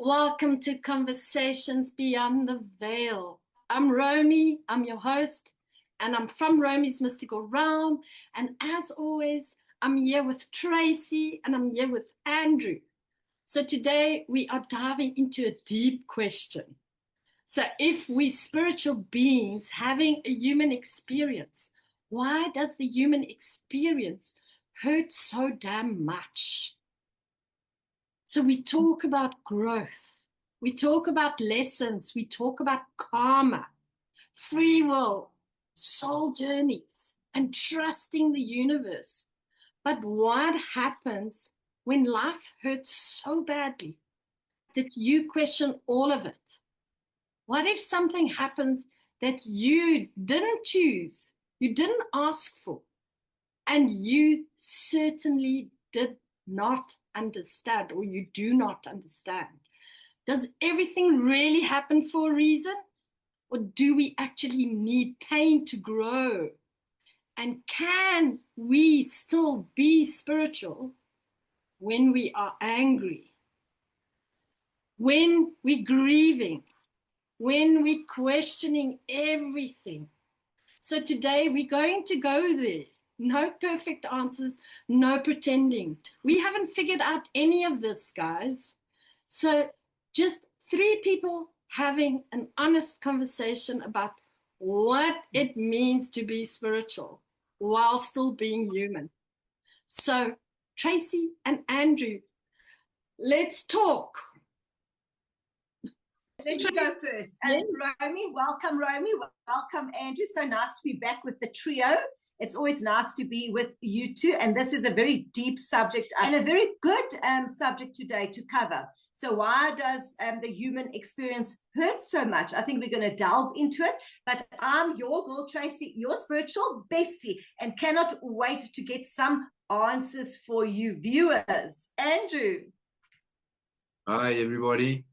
Welcome to Conversations Beyond the Veil. I'm Romy, I'm your host, and I'm from Romy's Mystical Realm. And as always, I'm here with Tracy and I'm here with Andrew. So today we are diving into a deep question. So if we spiritual beings having a human experience, why does the human experience hurt so damn much? So we talk about growth, we talk about lessons, we talk about karma, free will, soul journeys, and trusting the universe. But what happens when life hurts so badly that you question all of it? What if something happens that you didn't choose, you didn't ask for, and you certainly did not understand, or you do not understand? Does everything really happen for a reason? Or do we actually need pain to grow? And can we still be spiritual when we are angry, when we're grieving, when we're questioning everything? So today we're going to go there. No perfect answers, no pretending. We haven't figured out any of this, guys. So just three people having an honest conversation about what it means to be spiritual while still being human. So Tracy and Andrew, let's talk. Let me go first. And Romy, welcome, Romy. Welcome, Andrew. So nice to be back with the trio. It's always nice to be with you two. And this is a very deep subject and a very good subject today to cover. So why does the human experience hurt so much? I think we're going to delve into it. But I'm your girl, Tracy, your spiritual bestie, and cannot wait to get some answers for you viewers. Andrew. Hi, everybody.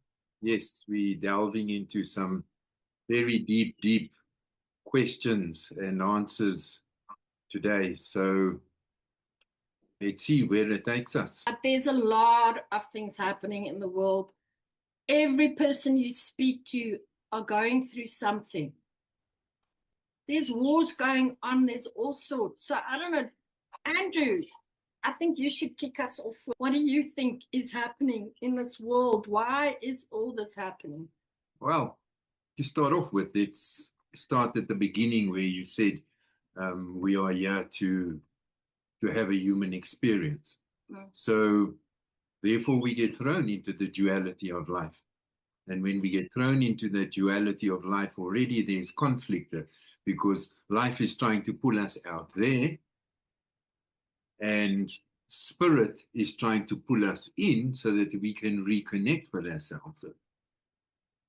Yes, we're delving into some very deep questions and answers today. So let's see where it takes us. But there's a lot of things happening in the world. Every person you speak to are going through something. There's wars going on. There's all sorts. So I don't know, Andrew, I think you should kick us off. What do you think is happening in this world? Why is all this happening? Well, to start off with, let's start at the beginning where you said we are here to have a human experience. So therefore we get thrown into the duality of life. And when we get thrown into the duality of life, already there's conflict there, because life is trying to pull us out there, and spirit is trying to pull us in so that we can reconnect with ourselves.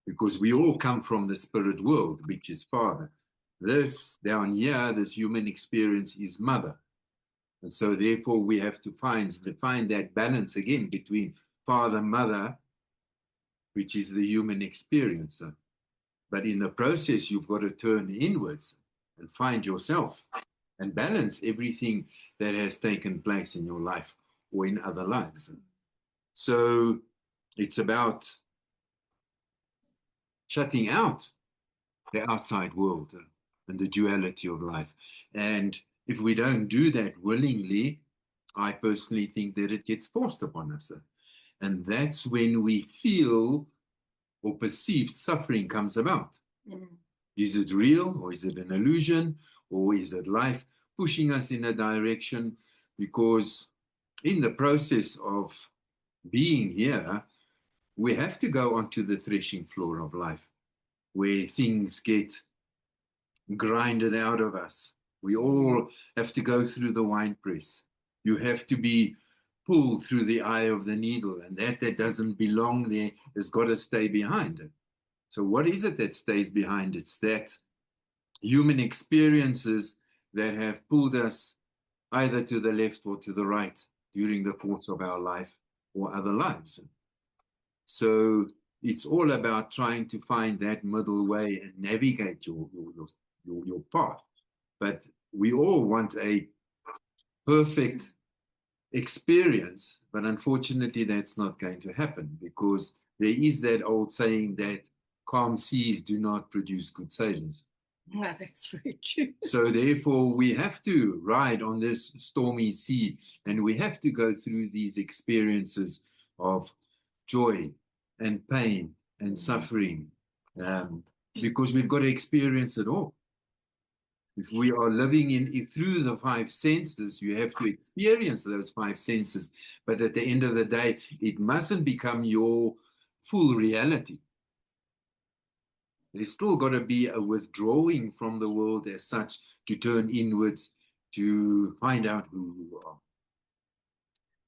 Because we all come from the spirit world, which is Father. This down here, this human experience is Mother. And so therefore we have to find that balance again between Father, Mother, which is the human experience. But in the process, you've got to turn inwards and find yourself and balance everything that has taken place in your life or in other lives. So it's about shutting out the outside world and the duality of life. And if we don't do that willingly, I personally think that it gets forced upon us. And that's when we feel or perceived suffering comes about. Is it real, or is it an illusion, or is it life pushing us in a direction? Because in the process of being here, we have to go onto the threshing floor of life, where things get grinded out of us. We all have to go through the wine press. You have to be pulled through the eye of the needle, and that doesn't belong there has got to stay behind it. So what is it that stays behind? It's that human experiences that have pulled us either to the left or to the right during the course of our life or other lives. So it's all about trying to find that middle way and navigate your path. But we all want a perfect experience, but unfortunately that's not going to happen, because there is that old saying that calm seas do not produce good sailors. Well, that's very true. So therefore, we have to ride on this stormy sea, and we have to go through these experiences of joy and pain and suffering, because we've got to experience it all. If we are living through the five senses, you have to experience those five senses. But at the end of the day, it mustn't become your full reality. There's still got to be a withdrawing from the world as such, to turn inwards, to find out who you are.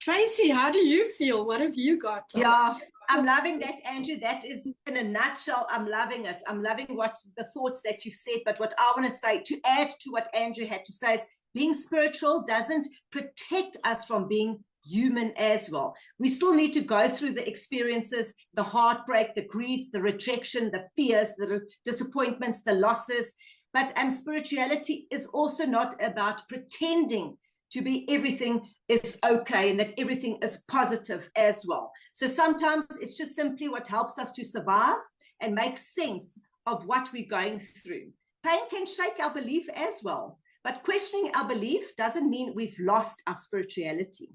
Tracy, how do you feel? What have you got? Yeah, I'm loving that, Andrew. That is, in a nutshell, I'm loving it. I'm loving what the thoughts that you've said. But what I want to say, to add to what Andrew had to say, is being spiritual doesn't protect us from being human as well. We still need to go through the experiences, the heartbreak, the grief, the rejection, the fears, the disappointments, the losses. But spirituality is also not about pretending to be everything is okay and that everything is positive as well. So sometimes it's just simply what helps us to survive and make sense of what we're going through. Pain can shake our belief as well, but questioning our belief doesn't mean we've lost our spirituality.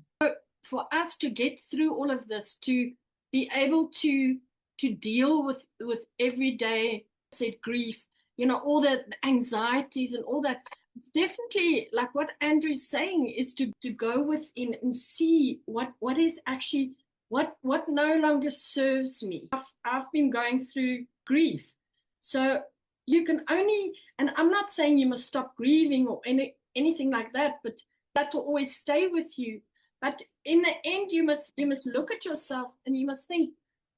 For us to get through all of this, to be able to deal with everyday, said, grief, all the anxieties and all that, it's definitely like what Andrew's saying, is to go within and see what is actually what no longer serves me. I've been going through grief, so you can only, and I'm not saying you must stop grieving or anything like that, but that will always stay with you. But in the end, you must look at yourself and you must think,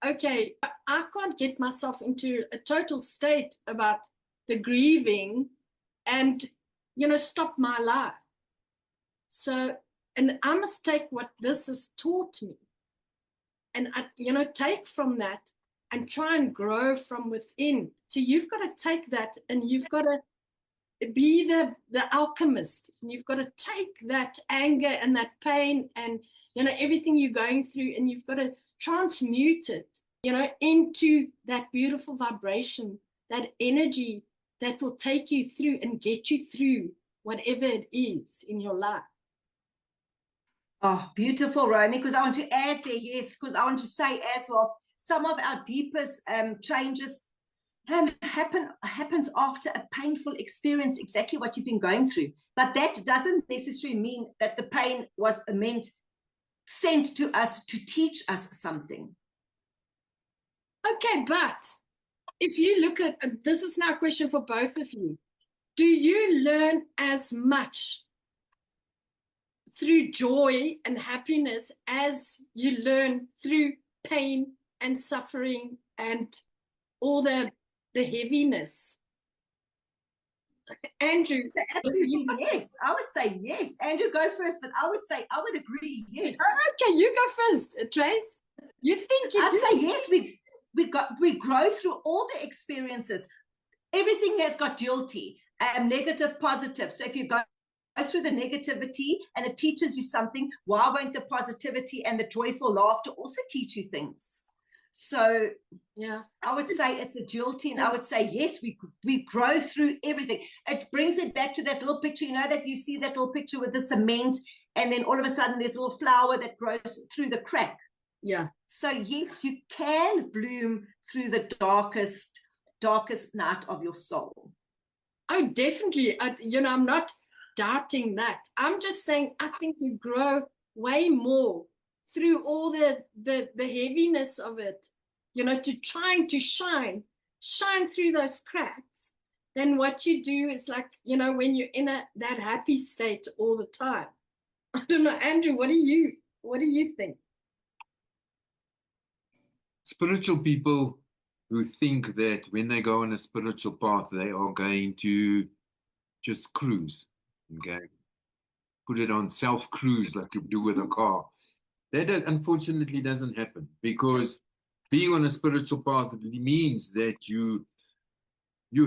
okay, I can't get myself into a total state about the grieving and stop my life. So, and I must take what this has taught me and, take from that and try and grow from within. So you've got to take that and you've got to be the alchemist. And you've got to take that anger and that pain and, everything you're going through, and you've got to transmute it, into that beautiful vibration, that energy that will take you through and get you through whatever it is in your life. Oh, beautiful, Romy, because I want to add there, yes, because I want to say as well, some of our deepest changes happens after a painful experience, exactly what you've been going through. But that doesn't necessarily mean that the pain was sent to us to teach us something. Okay, but if you look at, this is now a question for both of you, do you learn as much through joy and happiness as you learn through pain and suffering and all the heaviness? Andrew? Absolutely, yes. I would say yes. Andrew, go first, but I would agree, yes. Okay, you go first, Trace. You think you I do? say yes, we grow through all the experiences. Everything has got duality, negative, positive. So if you go through the negativity and it teaches you something, why won't the positivity and the joyful laughter also teach you things? So yeah, I would say it's a duality, and I would say yes, we grow through everything. It brings me back to that little picture, that you see that little picture with the cement, and then all of a sudden there's a little flower that grows through the crack. Yeah. So yes, you can bloom through the darkest night of your soul. Oh, definitely. I'm not doubting that. I'm just saying I think you grow way more through all the heaviness of it, to trying to shine through those cracks, than what you do is like, when you're in that happy state all the time. I don't know, Andrew, what do you think? Spiritual people who think that when they go on a spiritual path, they are going to just cruise, okay? Put it on self-cruise like you do with a car. That unfortunately doesn't happen, because being on a spiritual path means that you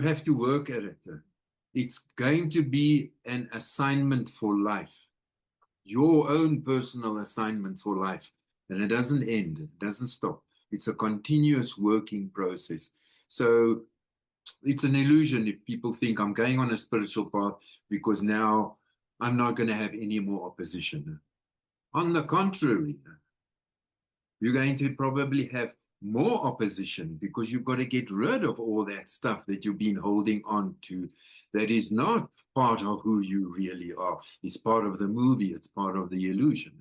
have to work at it. It's going to be an assignment for life, your own personal assignment for life, and it doesn't end, it doesn't stop. It's a continuous working process. So it's an illusion if people think I'm going on a spiritual path because now I'm not going to have any more opposition. On the contrary, you're going to probably have more opposition because you've got to get rid of all that stuff that you've been holding on to that is not part of who you really are. It's part of the movie. It's part of the illusion.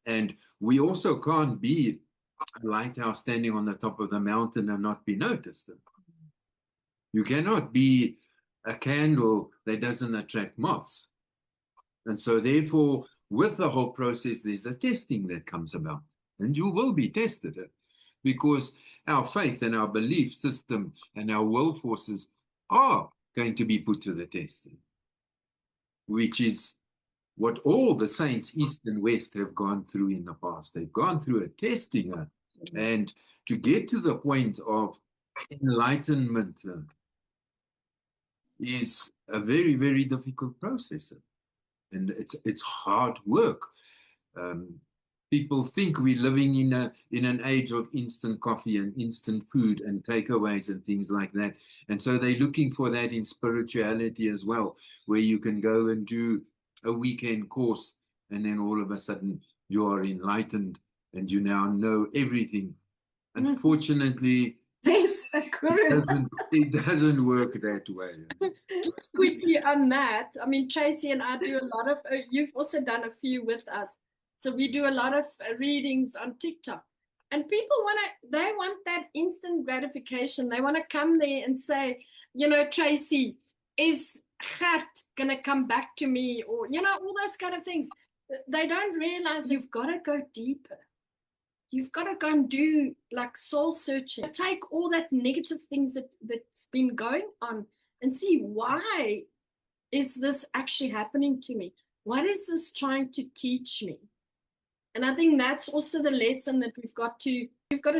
And we also can't be a lighthouse standing on the top of the mountain and not be noticed. You cannot be a candle that doesn't attract moths. And so therefore, with the whole process, there's a testing that comes about. And you will be tested because our faith and our belief system and our will forces are going to be put to the test, which is what all the saints, East and West, have gone through in the past. They've gone through a testing, and to get to the point of enlightenment is a very, very difficult process. And it's hard work. People think we're living in an age of instant coffee and instant food and takeaways and things like that. And so they're looking for that in spirituality as well, where you can go and do a weekend course and then all of a sudden you are enlightened and you now know everything. Unfortunately, yes, it doesn't work that way. Just quickly on that, I mean, Tracy and I do a lot of, you've also done a few with us. So we do a lot of readings on TikTok. And people they want that instant gratification. They want to come there and say, you know, Tracy, is Gert going to come back to me? Or, you know, all those kind of things. They don't realize you've got to go deeper. You've got to go and do like soul searching. Take all that negative things that's been going on and see, why is this actually happening to me? What is this trying to teach me? And I think that's also the lesson that we've got to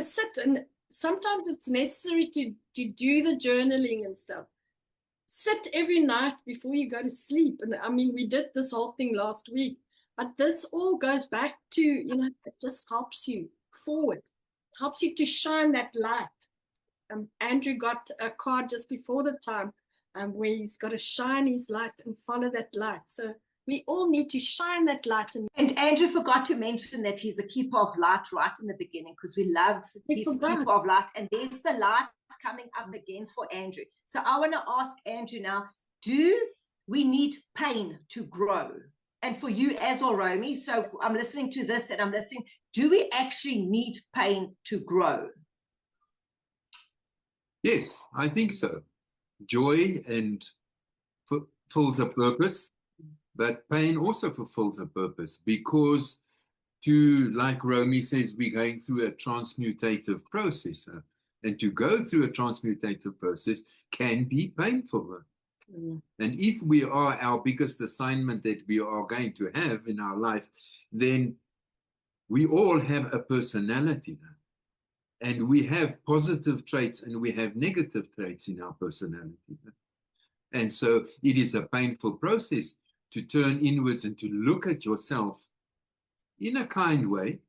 sit, and sometimes it's necessary to do the journaling and stuff. Sit every night before you go to sleep. And I mean, we did this whole thing last week, but this all goes back to, you know, it just helps you forward, helps you to shine that light. Andrew got a card just before the time where he's got to shine his light and follow that light. So we all need to shine that light. And Andrew forgot to mention that he's a keeper of light right in the beginning, because we love his keeper of light. And there's the light coming up again for Andrew. So I want to ask Andrew now, do we need pain to grow? And for you as well, Romy. So I'm listening to this and I'm listening. Do we actually need pain to grow? Yes, I think so. Joy and fulfills a purpose, but pain also fulfills a purpose, because like Romy says, we're going through a transmutative process. And to go through a transmutative process can be painful. And if we are our biggest assignment that we are going to have in our life, then we all have a personality. And we have positive traits and we have negative traits in our personality. And so it is a painful process to turn inwards and to look at yourself in a kind way,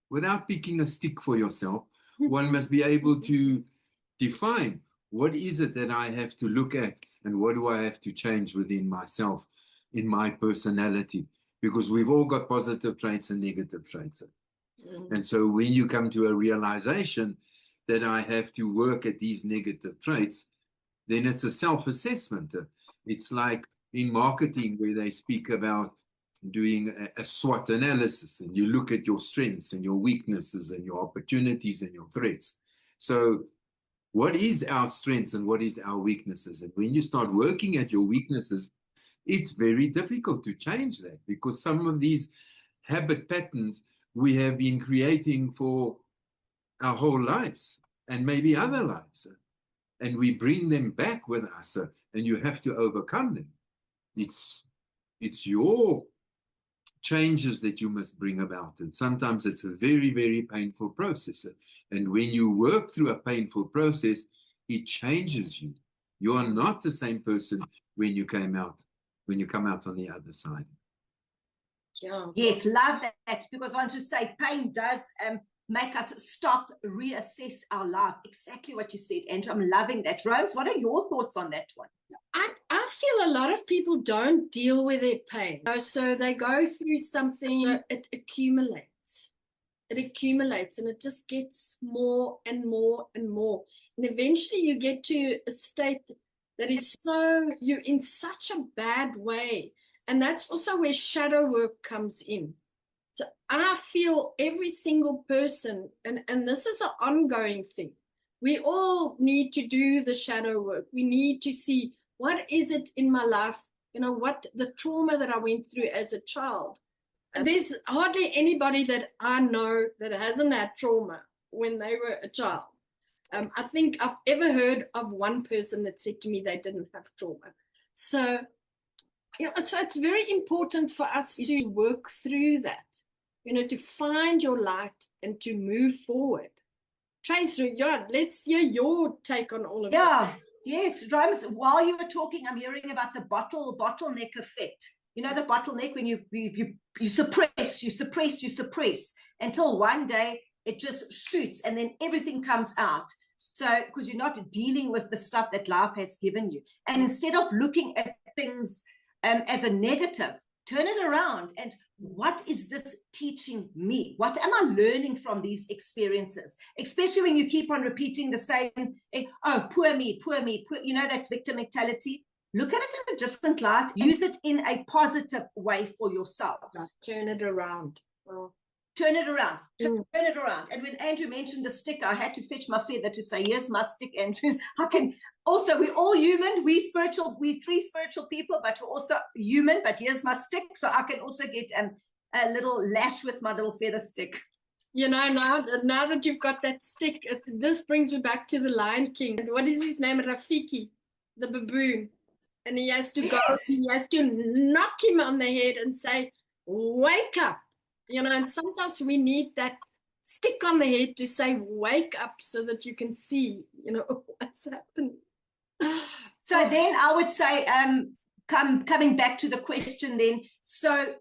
without picking a stick for yourself. One must be able to define, what is it that I have to look at and what do I have to change within myself, in my personality? Because we've all got positive traits and negative traits. And so when you come to a realization that I have to work at these negative traits, then it's a self-assessment. It's like in marketing where they speak about doing a SWOT analysis, and you look at your strengths and your weaknesses and your opportunities and your threats. So what is our strengths and what is our weaknesses? And when you start working at your weaknesses, it's very difficult to change that, because some of these habit patterns we have been creating for our whole lives and maybe other lives. And we bring them back with us, and you have to overcome them. It's your changes that you must bring about. And sometimes it's a very, very painful process. And when you work through a painful process, it changes you. You are not the same person when you come out on the other side. Yeah. Yes, love that, because I want to say pain does make us stop, reassess our life. Exactly what you said, Andrew. I'm loving that. Rose, what are your thoughts on that one? I feel a lot of people don't deal with their pain. So they go through something, so it accumulates. It accumulates and it just gets more and more and more. And eventually you get to a state that is you're in such a bad way. And that's also where shadow work comes in. So I feel every single person, and this is an ongoing thing. We all need to do the shadow work. We need to see what is it in my life, what the trauma that I went through as a child. There's hardly anybody that I know that hasn't had trauma when they were a child. I think I've ever heard of one person that said to me they didn't have trauma. So, it's very important for us to work through that. To find your light and to move forward. Tracy, let's hear your take on all of that. Yes, Rose, while you were talking, I'm hearing about the bottleneck effect. The bottleneck when you suppress until one day it just shoots and then everything comes out. So, because you're not dealing with the stuff that life has given you. And instead of looking at things as a negative, turn it around and what is this teaching me? What am I learning from these experiences? Especially when you keep on repeating the same, oh, poor me, that victim mentality. Look at it in a different light. Use it in a positive way for yourself. Turn it around. Turn it around. Turn it around. And when Andrew mentioned the stick, I had to fetch my feather to say, here's my stick, Andrew. We're all human. We three spiritual people, but we're also human. But here's my stick. So I can also get a little lash with my little feather stick. Now that you've got that stick, this brings me back to the Lion King. What is his name? Rafiki, the baboon. And he has to go, he has to knock him on the head and say, wake up. And sometimes we need that stick on the head to say, wake up, so that you can see, what's happening. So then I would say, coming back to the question then, so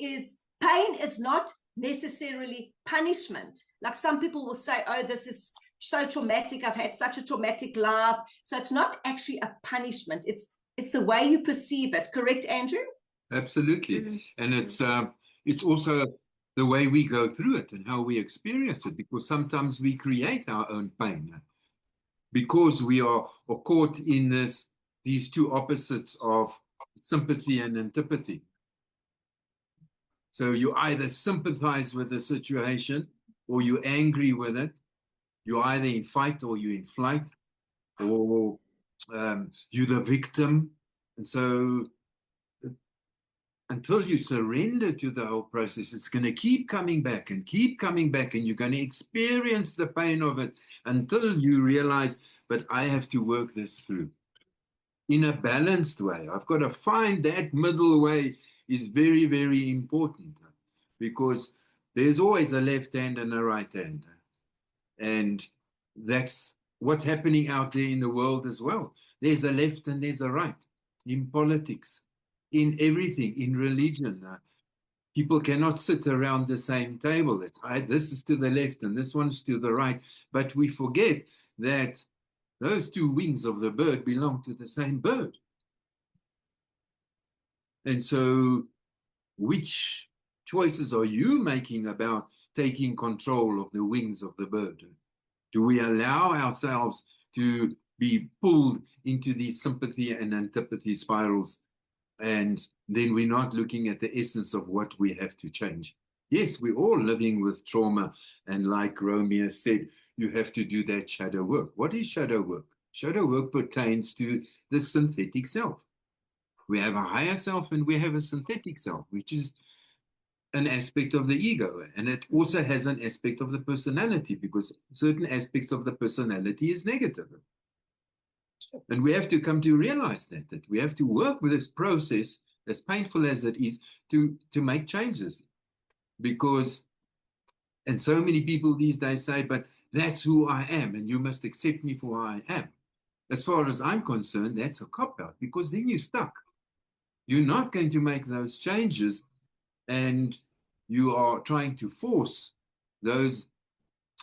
pain is not necessarily punishment. Like some people will say, oh, this is so traumatic. I've had such a traumatic life. So it's not actually a punishment. It's the way you perceive it. Correct, Andrew? Absolutely. And it's also the way we go through it and how we experience it, because sometimes we create our own pain because we are caught in these two opposites of sympathy and antipathy. So you either sympathize with the situation or you're angry with it. You're either in fight or you're in flight, or you're the victim. And so until you surrender to the whole process, it's going to keep coming back, and you're going to experience the pain of it until you realize, but I have to work this through in a balanced way. I've got to find that middle way is very, very important, because there's always a left hand and a right hand. And that's what's happening out there in the world as well. There's a left and there's a right in politics, in everything, in religion. People cannot sit around the same table. This is to the left and this one's to the right. But we forget that those two wings of the bird belong to the same bird. And so which choices are you making about taking control of the wings of the bird? Do we allow ourselves to be pulled into these sympathy and antipathy spirals, and then we're not looking at the essence of what we have to change? Yes, we're all living with trauma, and like Romy has said, you have to do that shadow work. What is shadow work? Shadow work pertains to the synthetic self. We have a higher self and we have a synthetic self, which is an aspect of the ego. And it also has an aspect of the personality, because certain aspects of the personality is negative. And we have to come to realize that we have to work with this process, as painful as it is, to make changes. Because, and so many people these days say, but that's who I am, and you must accept me for who I am. As far as I'm concerned, that's a cop-out, because then you're stuck. You're not going to make those changes, and you are trying to force those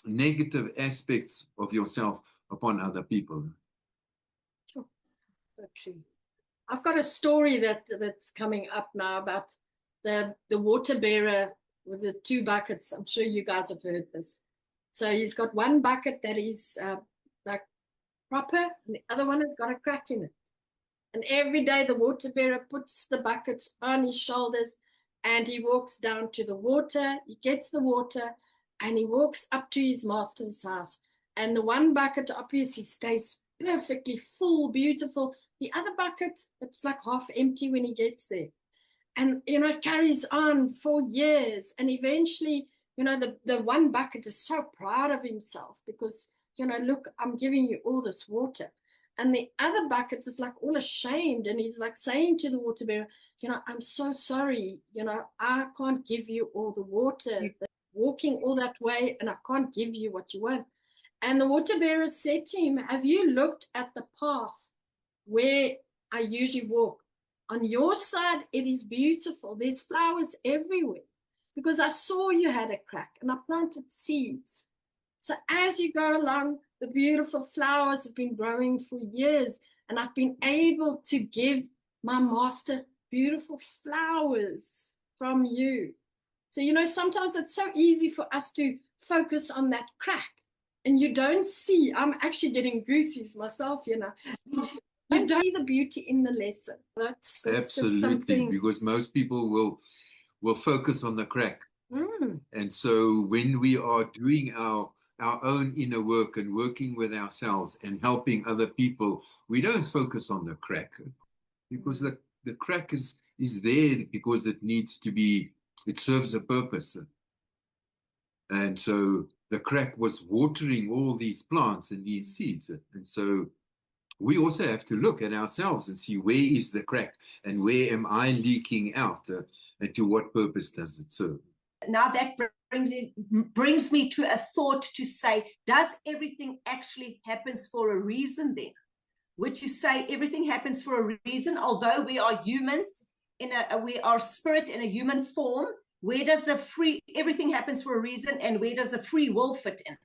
negative aspects of yourself upon other people. Sure. So true. I've got a story that's coming up now about the water bearer with the 2 buckets. I'm sure you guys have heard this. So he's got one bucket that is like proper, and the other one has got a crack in it. And every day the water bearer puts the buckets on his shoulders and he walks down to the water. He gets the water and he walks up to his master's house. And the one bucket obviously stays perfectly full, beautiful. The other bucket, it's like half empty when he gets there. And, it carries on for years. And eventually, the one bucket is so proud of himself because, look, I'm giving you all this water. And the other bucket is like all ashamed. And he's like saying to the water bearer, I'm so sorry. I can't give you all the water. Walking all that way and I can't give you what you want. And the water bearer said to him, have you looked at the path where I usually walk? On your side, it is beautiful. There's flowers everywhere because I saw you had a crack and I planted seeds. So as you go along, the beautiful flowers have been growing for years and I've been able to give my master beautiful flowers from you. So, sometimes it's so easy for us to focus on that crack and you don't see, I'm actually getting goosies myself, You don't see the beauty in the lesson. That's absolutely, because most people will focus on the crack. And so when we are doing our own inner work and working with ourselves and helping other people, we don't focus on the crack because the crack is there because it needs to be, it serves a purpose. And so the crack was watering all these plants and these seeds. And so we also have to look at ourselves and see where is the crack and where am I leaking out and to what purpose does it serve. Now that brings me to a thought to say, does everything actually happens for a reason then? Would you say everything happens for a reason? Although we are humans, we are spirit in a human form, where does everything happens for a reason and where does the free will fit in?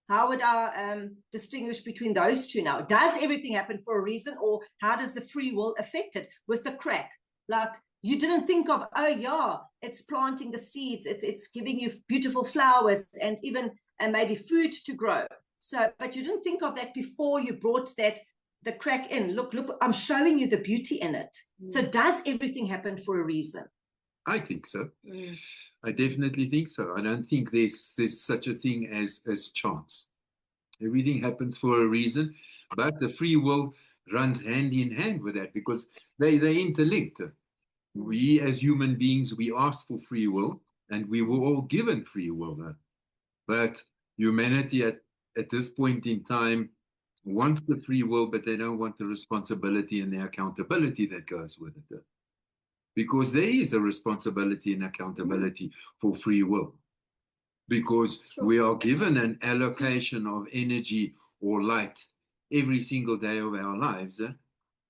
How would I distinguish between those two now? Does everything happen for a reason, or how does the free will affect it? With the crack, like you didn't think of, oh yeah, it's planting the seeds, it's giving you beautiful flowers and even maybe food to grow. So, but you didn't think of that before you brought the crack in. Look, I'm showing you the beauty in it. So does everything happen for a reason? I think so. I definitely think so. I don't think there's such a thing as chance. Everything happens for a reason, but the free will runs hand in hand with that because they interlinked. We as human beings, we asked for free will and we were all given free will. But humanity at this point in time wants the free will, but they don't want the responsibility and the accountability that goes with it. Because there is a responsibility and accountability for free will. Because we are given an allocation of energy or light every single day of our lives.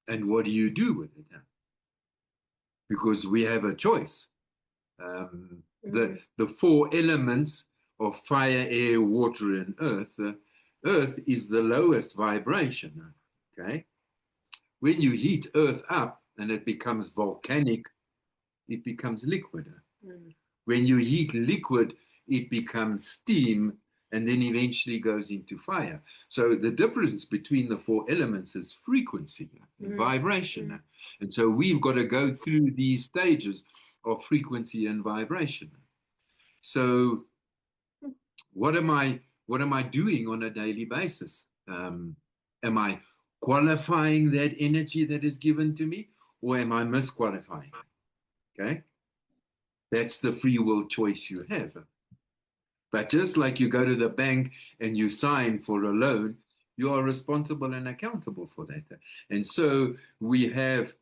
And what do you do with it? Because we have a choice. The 4 elements of fire, air, water, and earth. Earth is the lowest vibration. Okay? When you heat earth up and it becomes volcanic, it becomes liquid. When you heat liquid, it becomes steam and then eventually goes into fire. So the difference between the 4 elements is frequency and vibration. And so we've got to go through these stages of frequency and vibration. So what am I doing on a daily basis? Am I qualifying that energy that is given to me, or am I misqualifying? Okay? That's the free will choice you have. But just like you go to the bank and you sign for a loan, you are responsible and accountable for that. And so we have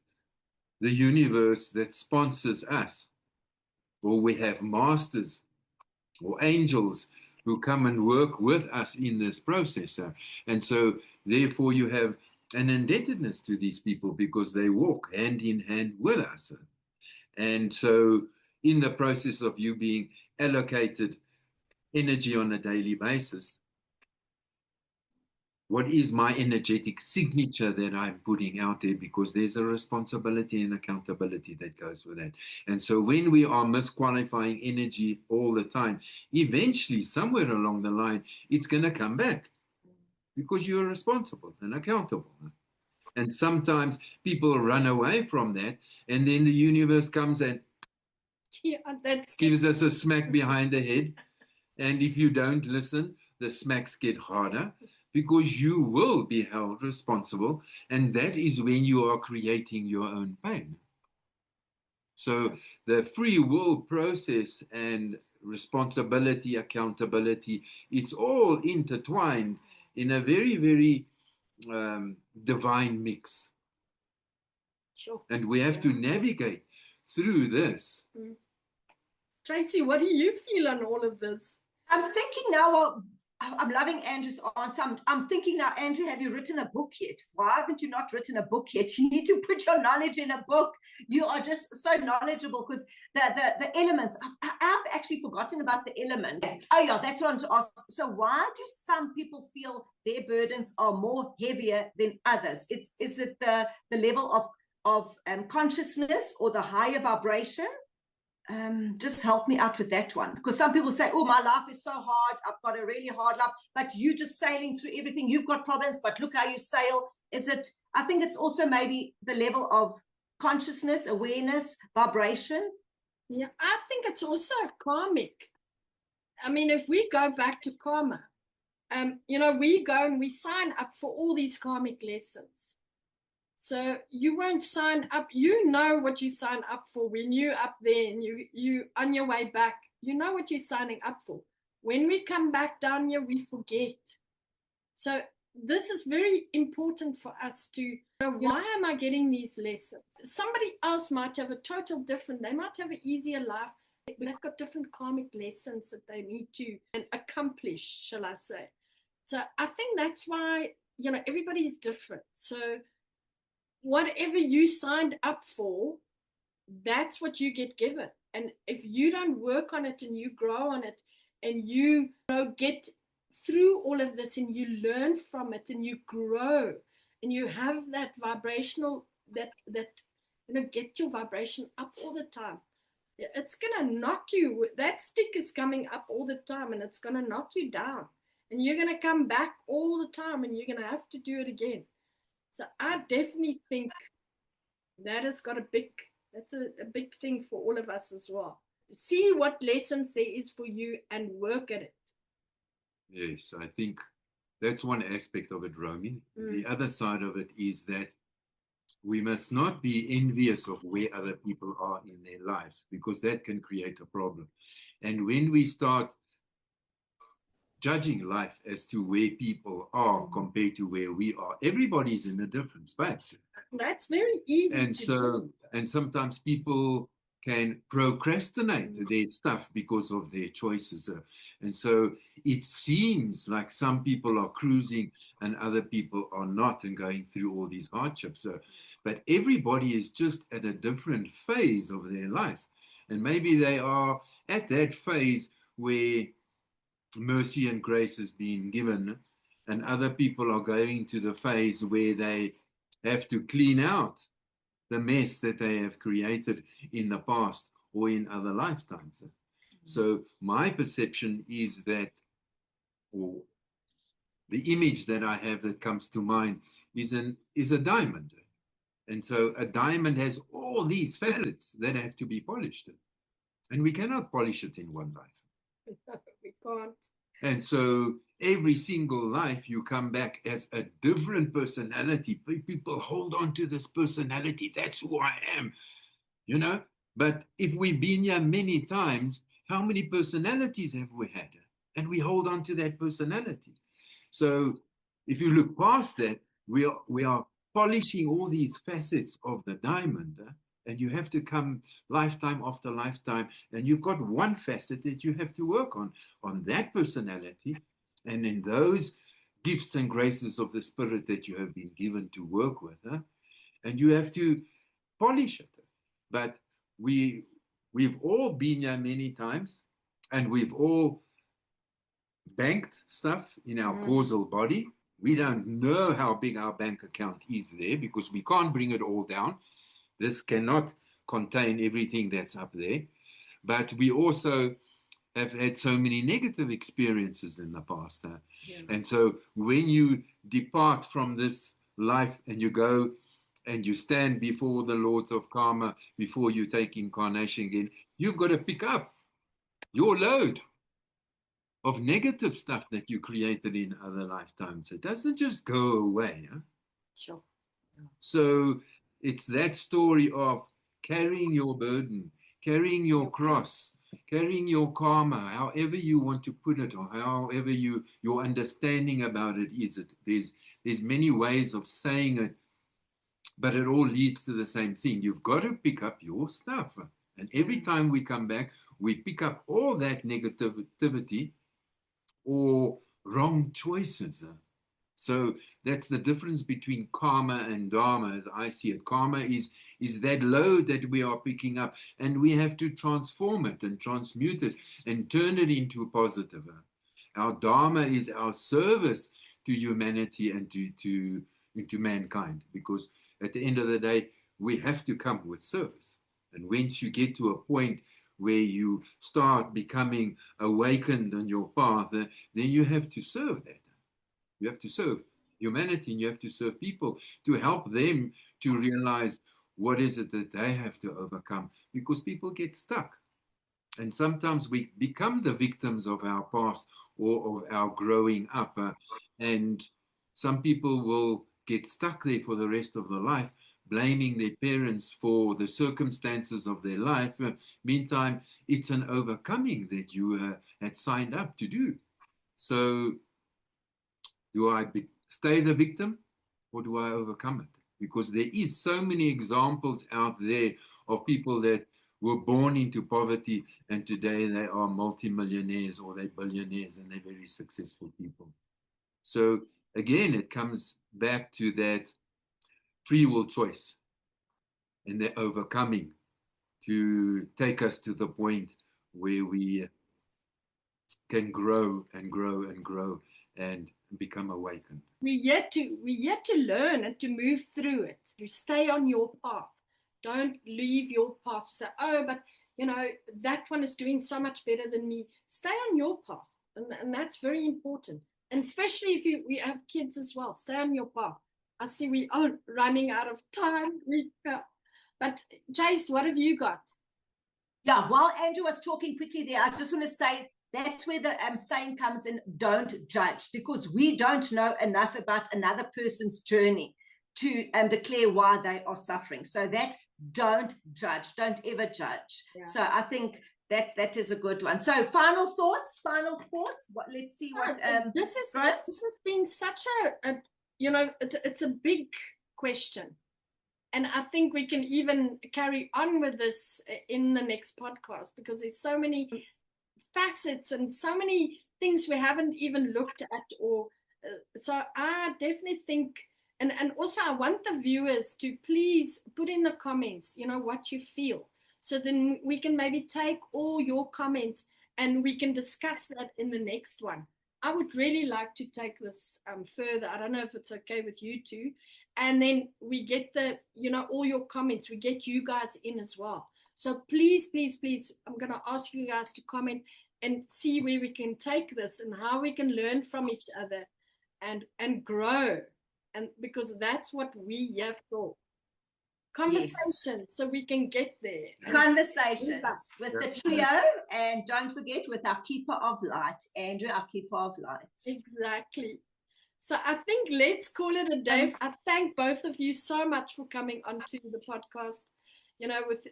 the universe that sponsors us, or we have masters or angels who come and work with us in this process. And so therefore you have an indebtedness to these people because they walk hand in hand with us. And so in the process of you being allocated energy on a daily basis, what is my energetic signature that I'm putting out there? Because there's a responsibility and accountability that goes with that. And so when we are misqualifying energy all the time, eventually, somewhere along the line, it's going to come back because you're responsible and accountable. And sometimes people run away from that, and then the universe comes and gives us a smack behind the head. And if you don't listen, the smacks get harder because you will be held responsible. And that is when you are creating your own pain. So the free will process and responsibility, accountability, it's all intertwined in a very, very divine mix. Sure. And we have to navigate through this. Tracy, what do you feel on all of this? I'm thinking now, well, I'm loving Andrew's answer. I'm thinking now, Andrew, have you written a book yet? Why haven't you not written a book yet? You need to put your knowledge in a book. You are just so knowledgeable because the elements, I've actually forgotten about the elements. Oh yeah, that's what I want to ask. So why do some people feel their burdens are more heavier than others? Is it the level of consciousness or the higher vibration? Just help me out with that one, because some people say, oh, my life is so hard, I've got a really hard life, but you just sailing through everything, you've got problems, but look how you sail. Is it, I think it's also maybe the level of consciousness, awareness, vibration. Yeah, I think it's also karmic. I mean, if we go back to karma, we go and we sign up for all these karmic lessons. So you won't sign up. You know what you sign up for when you're up there and you on your way back. You know what you're signing up for. When we come back down here, we forget. So this is very important for us to know, why am I getting these lessons? Somebody else might have a total different, they might have an easier life. They've got different karmic lessons that they need to accomplish, shall I say. So I think that's why, everybody's different. So whatever you signed up for, that's what you get given. And if you don't work on it and you grow on it and you get through all of this and you learn from it and you grow and you have that vibrational, that get your vibration up all the time, it's going to knock you. That stick is coming up all the time and it's going to knock you down. And you're going to come back all the time and you're going to have to do it again. So I definitely think that has got that's a big thing for all of us as well. See what lessons there is for you and work at it. Yes, I think that's one aspect of it, Romy. The other side of it is that we must not be envious of where other people are in their lives, because that can create a problem. And when we start judging life as to where people are compared to where we are, everybody's in a different space. That's very easy and to so do. And sometimes people can procrastinate their stuff because of their choices, and so it seems like some people are cruising and other people are not and going through all these hardships, but everybody is just at a different phase of their life, and maybe they are at that phase where mercy and grace has been given, and other people are going to the phase where they have to clean out the mess that they have created in the past or in other lifetimes. So my perception is that, or the image that I have that comes to mind is a diamond. And so a diamond has all these facets that have to be polished. And we cannot polish it in one life. We can't. And so every single life you come back as a different personality. People hold on to this personality. That's who I am, But if we've been here many times, how many personalities have we had? And we hold on to that personality. So if you look past that, we are polishing all these facets of the diamond. And you have to come lifetime after lifetime, and you've got one facet that you have to work on that personality, and in those gifts and graces of the Spirit that you have been given to work with, and you have to polish it. But we've all been here many times, and we've all banked stuff in our causal body. We don't know how big our bank account is there because we can't bring it all down. This cannot contain everything that's up there. But we also have had so many negative experiences in the past. And so when you depart from this life and you go and you stand before the lords of karma, before you take incarnation again, you've got to pick up your load of negative stuff that you created in other lifetimes. It doesn't just go away. Sure. So it's that story of carrying your burden, carrying your cross, carrying your karma, however you want to put it, or however your understanding about it is. There's many ways of saying it, but it all leads to the same thing. You've got to pick up your stuff. And every time we come back, we pick up all that negativity or wrong choices. So that's the difference between karma and dharma, as I see it. Karma is that load that we are picking up, and we have to transform it and transmute it and turn it into a positive. Our dharma is our service to humanity and to mankind, because at the end of the day, we have to come with service. And once you get to a point where you start becoming awakened on your path, then you have to serve that. You have to serve humanity, and you have to serve people to help them to realize what is it that they have to overcome, because people get stuck. And sometimes we become the victims of our past or of our growing up. And some people will get stuck there for the rest of their life, blaming their parents for the circumstances of their life. Meantime, it's an overcoming that you had signed up to do. So do I stay the victim, or do I overcome it? Because there is so many examples out there of people that were born into poverty, and today they are multimillionaires or they're billionaires and they're very successful people. So again, it comes back to that free will choice and the overcoming to take us to the point where we can grow and grow and grow and become awakened. We're yet to learn and to move through it. You stay on your path. Don't leave your path. Say, oh, but that one is doing so much better than me. Stay on your path, and that's very important. And especially if we have kids as well, stay on your path. I see we are running out of time. But Jace, what have you got? Yeah, while Andrew was talking quickly there, I just want to say that's where the saying comes in, don't judge, because we don't know enough about another person's journey to declare why they are suffering. So that don't judge, don't ever judge. Yeah. So I think that is a good one. So final thoughts. Let's see what this has been such a it's a big question. And I think we can even carry on with this in the next podcast, because there's so many facets and so many things we haven't even looked at. So I definitely think, and also I want the viewers to please put in the comments, what you feel. So then we can maybe take all your comments and we can discuss that in the next one. I would really like to take this further. I don't know if it's okay with you two. And then we get all your comments. We get you guys in as well. So please, please, please, I'm going to ask you guys to comment and see where we can take this and how we can learn from each other and grow. And because that's what we have for. Conversations, yes. So we can get there. Conversations with the trio, and don't forget with our keeper of light, Andrew, our keeper of light. Exactly. So I think let's call it a day. I thank both of you so much for coming onto the podcast.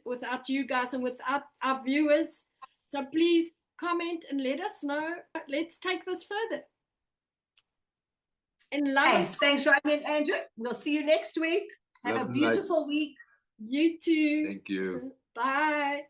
Without you guys and without our viewers. So please comment and let us know. Let's take this further. And thanks, Romy and Andrew. We'll see you next week. Have a beautiful week. You too. Thank you. Bye.